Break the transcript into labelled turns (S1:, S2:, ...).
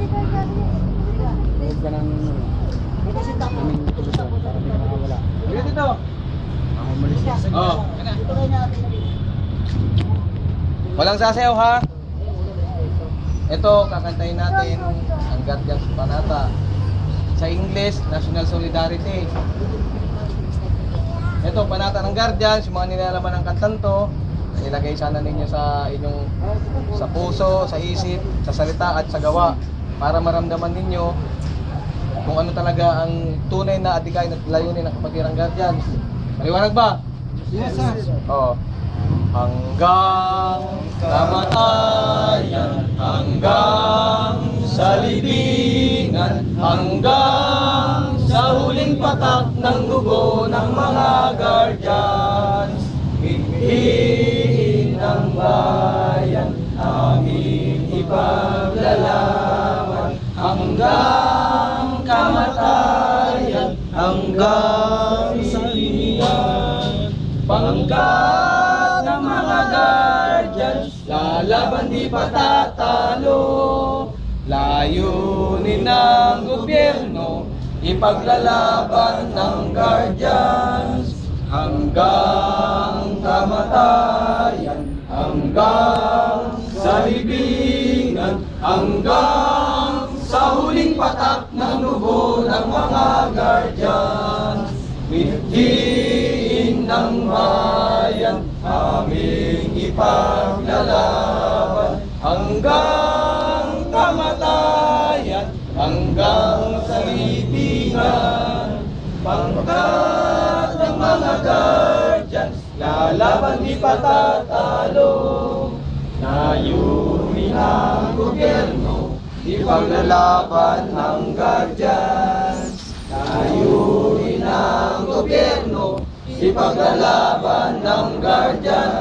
S1: Huwag ka ng aming tubusan para di makawala.
S2: Dito, dito.
S1: Umalis ka.
S2: Oh. Walang sasayaw ha. Ito, kakantayin natin ang Guardians Panata. Sa English, National Solidarity. Ito, panata ng Guardians, yung mga nilalaman ng kantan to, ilagay sana ninyo sa inyong sa puso, sa isip, sa salita at sa gawa para maramdaman ninyo kung ano talaga ang tunay na adikain at layunin ng kapatiran Guardians. Maliwanag ba?
S1: Yes, sir.
S2: Oo. Hanggang kamatayan, hanggang sa libingan, hanggang sa huling patak ng dugo ng mga Guardians. Hindiin ng bayan, aming ipaglalaban, hanggang kamatayan, hanggang sa libingan. Pangkat ng mga Guardians, lalaban di patatalo. Layunin ng gobyerno, ipaglalaban ng Guardians. Hanggang kamatayan, hanggang sa libingan, hanggang sa huling patak ng dugo ng mga Guardians. Mithiin ng bayan, aming ipaglalaban, hanggang kamatayan, hanggang sa libingan. Pangkat ng mga Guardians, lalaban di patatalo. Layunin ng gobyerno, ipaglalaban ng Guardians. Layunin ng gobyerno, ipaglalaban ng Guardians.